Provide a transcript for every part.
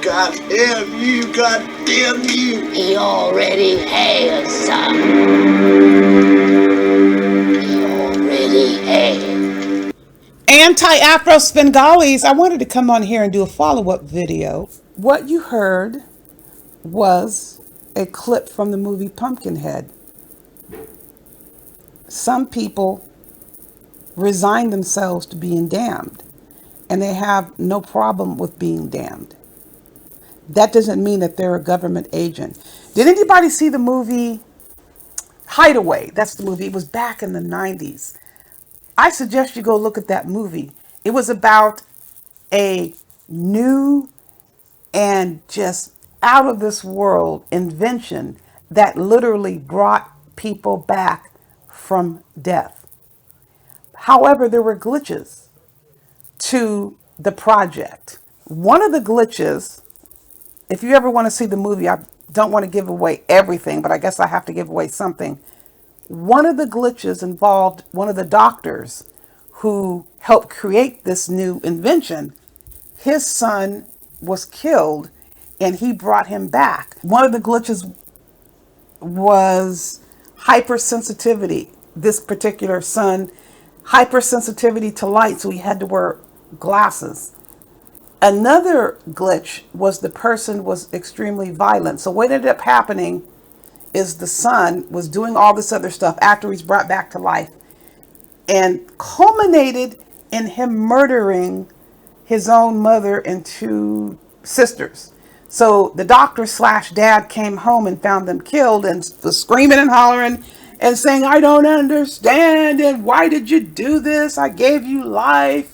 God damn you, God damn you. He already has some. He already has. Anti-Afro Svengalis, I wanted to come on here and do a follow-up video. What you heard was a clip from the movie Pumpkinhead. Some people resign themselves to being damned, and they have no problem with being damned. That doesn't mean that they're a government agent. Did anybody see the movie Hideaway? That's the movie. It was back in the 90s. I suggest you go look at that movie. It was about a new and just out of this world invention that literally brought people back from death. However, there were glitches to the project. One of the glitches, if you ever want to see the movie, I don't want to give away everything, but I guess I have to give away something. One of the glitches involved one of the doctors who helped create this new invention. His son was killed and he brought him back. One of the glitches was hypersensitivity. This particular son, hypersensitivity to light, so he had to wear glasses. Another glitch was the person was extremely violent. So what ended up happening is the son was doing all this other stuff after he's brought back to life, and culminated in him murdering his own mother and two sisters. So the doctor slash dad came home and found them killed and was screaming and hollering and saying, I don't understand, and why did you do this? I gave you life.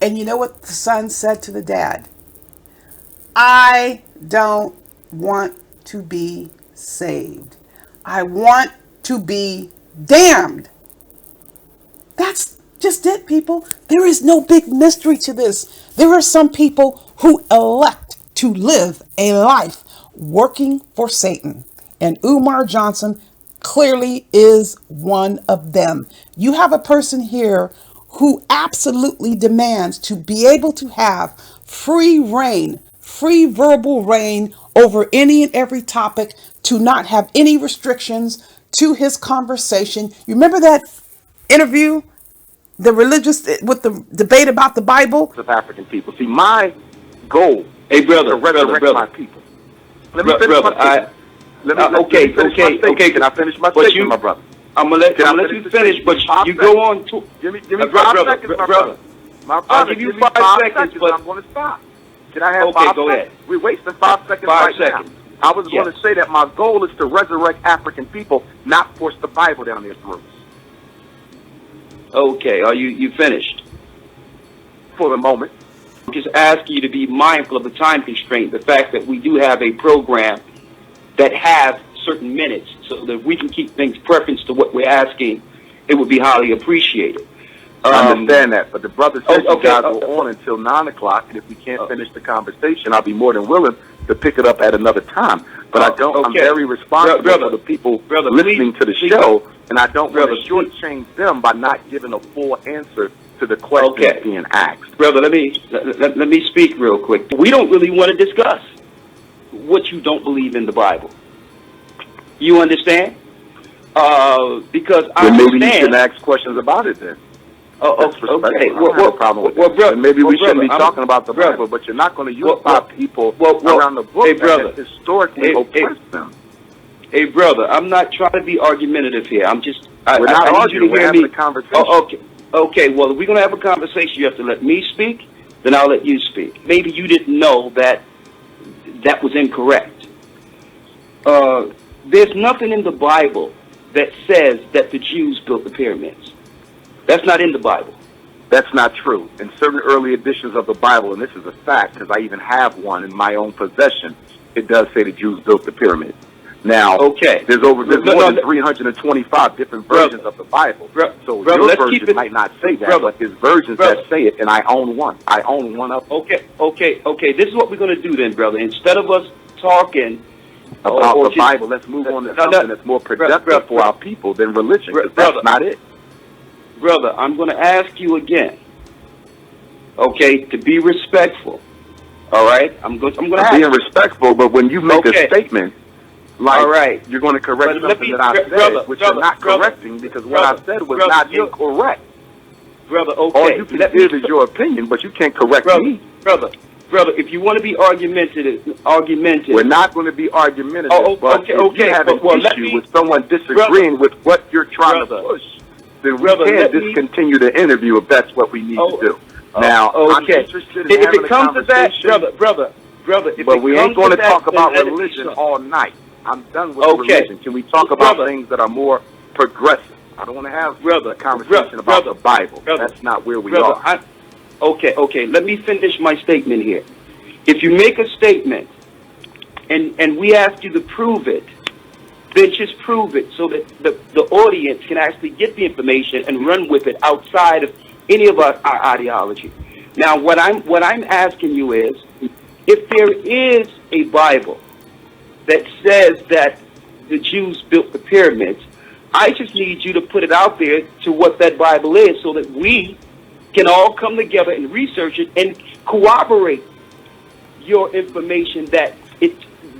And you know what the son said to the dad? I don't want to be saved. I want to be damned. That's just it, people. There is no big mystery to this. There are some people who elect to live a life working for Satan. And Umar Johnson clearly is one of them. You have a person here who absolutely demands to be able to have free reign, free verbal reign over any and every topic, to not have any restrictions to his conversation. You remember that interview, the religious, with the debate about the Bible? Of African people. See, my goal Hey, brother, is to resurrect my people. Let me finish my statement. Okay. Can I finish my statement, my brother? I'm gonna let you finish, but you go on to. Give me 5 seconds, my brother. My brother, I'll give you 5 seconds, but I'm going to stop. Can I have 5 seconds? Go ahead. We're wasting 5 seconds 5 seconds. now. I was going to say that my goal is to resurrect African people, not force the Bible down their throats. Okay, are you finished? For the moment. I'm just asking you to be mindful of the time constraint, the fact that we do have a program that has certain minutes, so that we can keep things preference to what we're asking, it would be highly appreciated. I understand that, but the brother said you guys were on until 9 o'clock, and if we can't finish the conversation, I'll be more than willing to pick it up at another time. But I'm very responsible for the people listening to the show, and I don't want to shortchange them by not giving a full answer to the question being asked. Brother, let me speak real quick. We don't really want to discuss what you don't believe in the Bible. You understand? Because I understand. Maybe you shouldn't ask questions about it then. Okay. Well, maybe we shouldn't be talking about the Bible, but you're not going to unify people around the book that has historically oppressed them. Hey, brother, I'm not trying to be argumentative here. I'm just... We're not arguing. We're having a conversation. Okay, well, if we're going to have a conversation, you have to let me speak, then I'll let you speak. Maybe you didn't know that that was incorrect. There's nothing in the Bible that says that the Jews built the pyramids. That's not in the Bible. That's not true. In certain early editions of the Bible, and this is a fact because I even have one in my own possession, it does say the Jews built the pyramids. Now, there's more than 325 different versions of the Bible. So your version might not say that, but there's versions that say it, and I own one. I own one of them. Okay. This is what we're going to do then, brother. Instead of us talking about the Bible, let's move on to something that's more productive for our people than religion, because that's not it. Brother, I'm going to ask you again, to be respectful. All right, I'm going to I'm ask being you. respectful, but when you make Okay. a statement, like All right. you're going to correct But let something me- that I said, brother, which brother, you're not brother, correcting because what I brother, said was brother, not you- incorrect. Brother, All okay. you can give is your opinion, but you can't correct me. brother, if you want to be argumentative, We're not going to be argumentative, Oh, but okay, if okay, you have an well, let issue me- with someone disagreeing with what you're trying Brother, to push, then we brother, can let me- discontinue the interview if that's what we need to do. Oh, Now, I'm okay. interested in If having it comes a to that, conversation, brother, if but it we ain't comes going to that, talk about then let it be religion so. all night. I'm done with Okay. religion. Can we talk about Brother. things that are more progressive? I don't want to have Brother, a conversation about brother, the Bible. brother, That's not where we brother, are. Okay. Let me finish my statement here. If you make a statement and we ask you to prove it, then just prove it so that the audience can actually get the information and run with it outside of any of our ideology. Now, what I'm asking you is, if there is a Bible that says that the Jews built the pyramids, I just need you to put it out there to what that Bible is so that we can all come together and research it and corroborate your information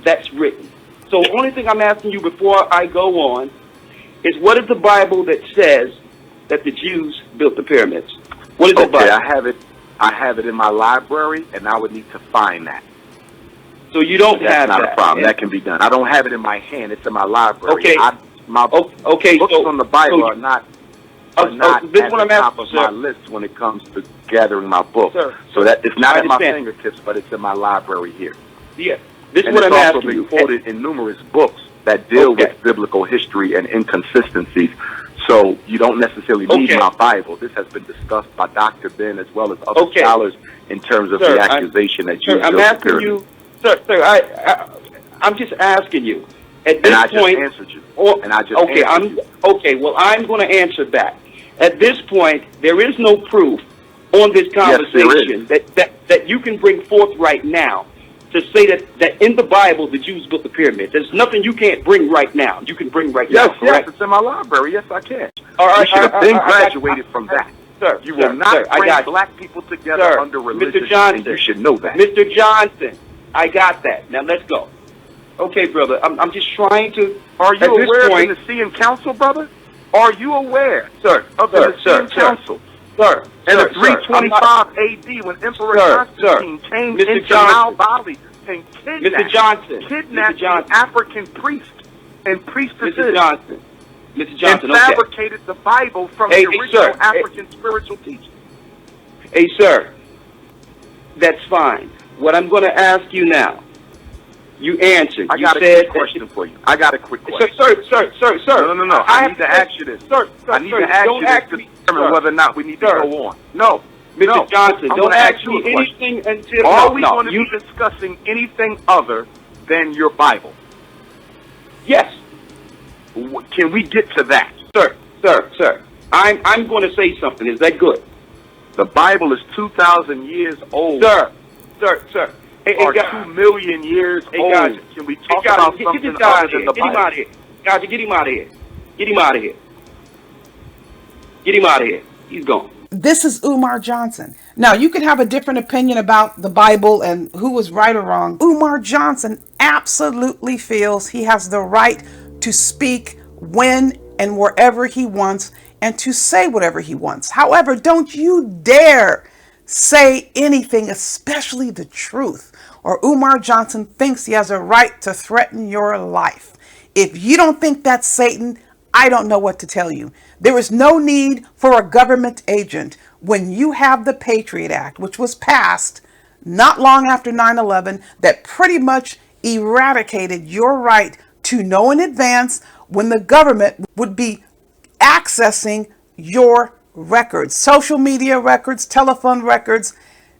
that's written. So the only thing I'm asking you before I go on is, what is the Bible that says that the Jews built the pyramids? What is the Okay, Bible? I have it in my library, and I would need to find that. So you don't That's have not that. a problem. That can be done. I don't have it in my hand. It's in my library. Okay. My Okay, books so- on the Bible so- are not this at is the what I'm top asking, of my sir. list when it comes to gathering my books. Sir, so that it's not I at my understand. fingertips, but it's in my library here. Yeah, this is And what it's I'm also asking been you. quoted in numerous books that deal Okay. with biblical history and inconsistencies. So you don't necessarily need Okay. my Bible. This has been discussed by Dr. Ben as well as other Okay. scholars in terms of Sir, the I'm- accusation that Sir, Jews I'm built the asking pyramid. you, sir. I'm just asking you. At this And I just point, answered you. or- And I just okay, answered you. okay. Well, I'm going to answer that. At this point, there is no proof on this there conversation that you can bring forth right now to say that in the Bible the Jews built the pyramids. There's nothing you can't bring right now. You can bring right now, Yes, correct? it's in my library. Yes, I can. All right, We should have been I got- graduated from that. Sir, You will not sir, I bring got you. black people together Sir, under Mr. religion, Johnson, and you should know that. Mr. Johnson, I got that. Now let's go. Okay, brother. I'm just trying to. Are you at this aware point, of the Nicaean Council, brother? Are you aware, sir, of the Nicaean sir, Council? sir, And sir, the 325 AD, when Emperor Sir, Constantine came Mr. into Johnson. Mount Bali and Mr. Johnson, kidnapped Mr. Johnson. the African priests and priestesses, Mr. Johnson, Mr. and Johnson. Okay. fabricated the Bible from Hey, the hey, original sir. African spiritual teachings. Hey, sir. That's fine. What I'm going to ask you now. You answered. I You got a said quick question for you. I got a quick question. Sir. No. I need to ask you this. Sir, I need to ask don't you ask this me, to determine sir. whether or not we need to Sir. go on. No. Mr. No. Johnson, I'm don't gonna ask you me a question. anything until. Are we no, going to be discussing anything other than your Bible? Yes, Can we get to that? sir. I'm going to say something. Is that good? The Bible is 2,000 years old. Sir. Hey, Or guys. 2 million years Hey, old. guys. Can we Hey, talk guys, about get something this guy out other of here. than the Get him Bible? out of here. Guys, get him out of here. Get him out of here. Get him out of here. He's gone. This is Umar Johnson. Now, you can have a different opinion about the Bible and who was right or wrong. Umar Johnson absolutely feels he has the right to speak when and wherever he wants and to say whatever he wants. However, don't you dare say anything, especially the truth, or Umar Johnson thinks he has a right to threaten your life. If you don't think that's Satan, I don't know what to tell you. There is no need for a government agent when you have the Patriot Act, which was passed not long after 9/11, that pretty much eradicated your right to know in advance when the government would be accessing your records, social media records, telephone records.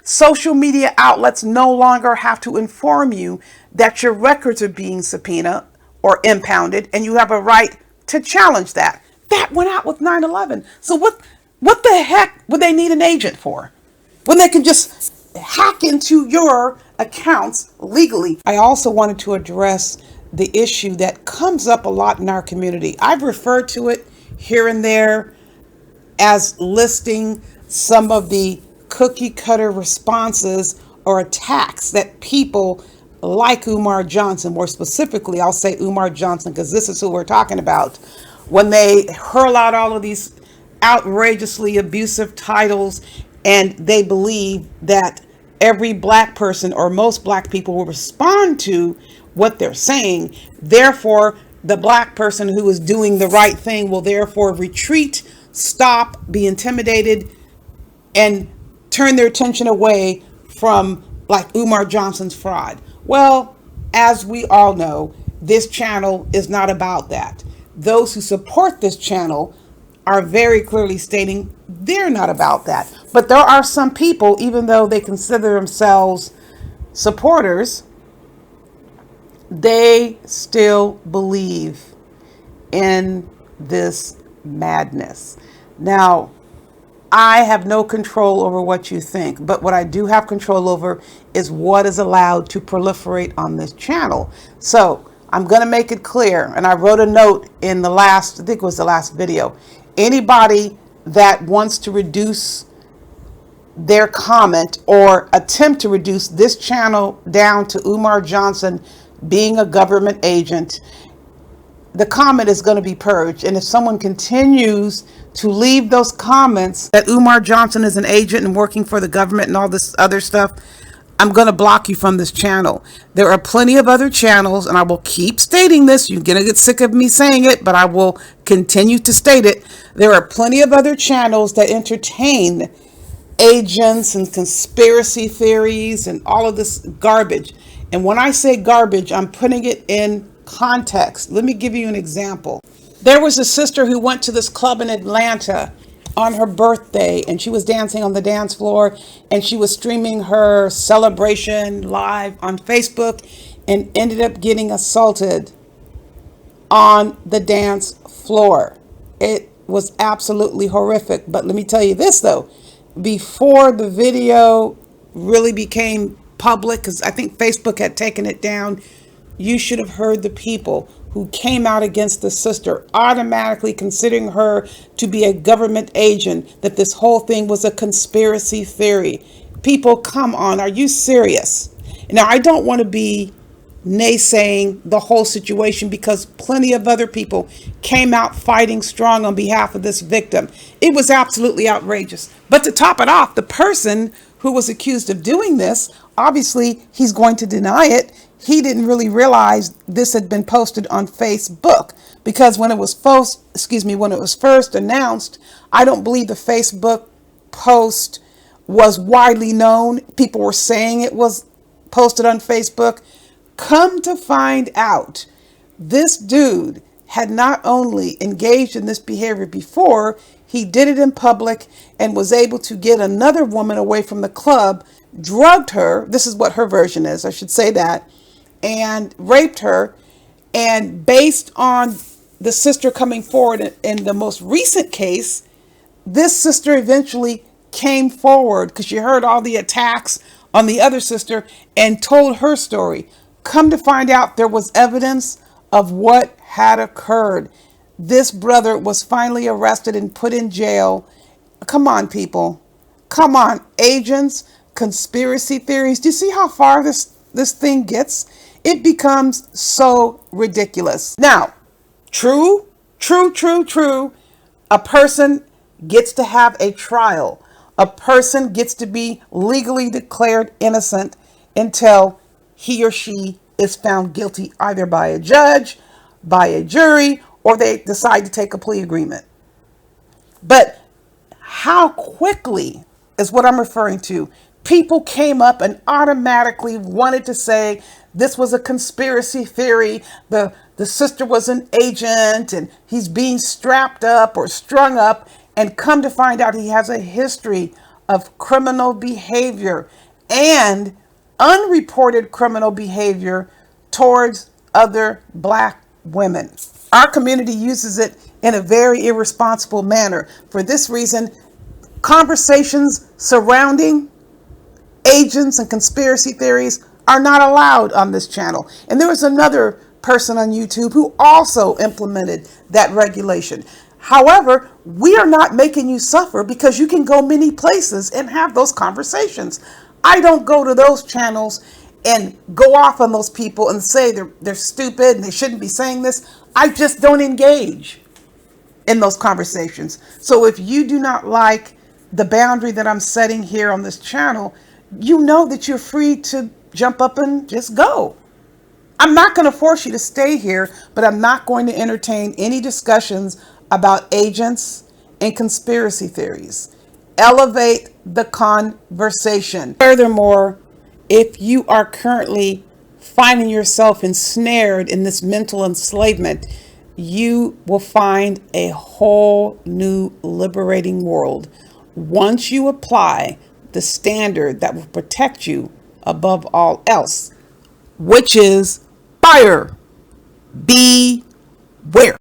Social media outlets no longer have to inform you that your records are being subpoenaed or impounded, and you have a right to challenge that. That went out with 9/11. So what the heck would they need an agent for when they can just hack into your accounts legally? I also wanted to address the issue that comes up a lot in our community. I've referred to it here and there as listing some of the cookie cutter responses or attacks that people like Umar Johnson, more specifically, I'll say Umar Johnson because this is who we're talking about, when they hurl out all of these outrageously abusive titles and they believe that every black person or most black people will respond to what they're saying. Therefore, the black person who is doing the right thing will therefore retreat, stop, be intimidated, and turn their attention away from like Umar Johnson's fraud. Well, as we all know, this channel is not about that. Those who support this channel are very clearly stating they're not about that. But there are some people, even though they consider themselves supporters, they still believe in this madness. Now, I have no control over what you think, but what I do have control over is what is allowed to proliferate on this channel. So I'm going to make it clear, and I wrote a note in the last, I think it was the last video. Anybody that wants to reduce their comment or attempt to reduce this channel down to Umar Johnson being a government agent, the comment is going to be purged. And if someone continues to leave those comments that Umar Johnson is an agent and working for the government and all this other stuff, I'm going to block you from this channel. There are plenty of other channels, and I will keep stating this. You're going to get sick of me saying it, but I will continue to state it. There are plenty of other channels that entertain agents and conspiracy theories and all of this garbage. And when I say garbage, I'm putting it in context. Let me give you an example. There was a sister who went to this club in Atlanta on her birthday, and she was dancing on the dance floor, and she was streaming her celebration live on Facebook and ended up getting assaulted on the dance floor. It was absolutely horrific. But let me tell you this though, before the video really became public, because I think Facebook had taken it down, you should have heard the people who came out against the sister, automatically considering her to be a government agent, that this whole thing was a conspiracy theory. People, come on, are you serious? Now, I don't want to be naysaying the whole situation because plenty of other people came out fighting strong on behalf of this victim. It was absolutely outrageous. But to top it off, the person who was accused of doing this, obviously he's going to deny it. He didn't really realize this had been posted on Facebook, because when it was first announced, I don't believe the Facebook post was widely known. People were saying it was posted on Facebook. Come to find out, this dude had not only engaged in this behavior before, he did it in public and was able to get another woman away from the club, drugged her, this is what her version is, I should say that, and raped her. And based on the sister coming forward in the most recent case, this sister eventually came forward because she heard all the attacks on the other sister and told her story. Come to find out, there was evidence of what had occurred. This brother was finally arrested and put in jail. Come on, people. Come on, agents, conspiracy theories. Do you see how far this thing gets? It becomes so ridiculous. Now, true. A person gets to have a trial. A person gets to be legally declared innocent until he or she is found guilty either by a judge, by a jury, or they decide to take a plea agreement. But how quickly is what I'm referring to. People came up and automatically wanted to say this was a conspiracy theory. The sister was an agent and he's being strapped up or strung up, and come to find out he has a history of criminal behavior and unreported criminal behavior towards other black women. Our community uses it in a very irresponsible manner. For this reason, conversations surrounding agents and conspiracy theories are not allowed on this channel. And there was another person on YouTube who also implemented that regulation. However, we are not making you suffer because you can go many places and have those conversations. I don't go to those channels and go off on those people and say they're stupid and they shouldn't be saying this. I just don't engage in those conversations. So if you do not like the boundary that I'm setting here on this channel, you know that you're free to jump up and just go. I'm not going to force you to stay here, but I'm not going to entertain any discussions about agents and conspiracy theories. Elevate the conversation. Furthermore, if you are currently finding yourself ensnared in this mental enslavement, you will find a whole new liberating world once you apply the standard that will protect you above all else, which is fire. Beware.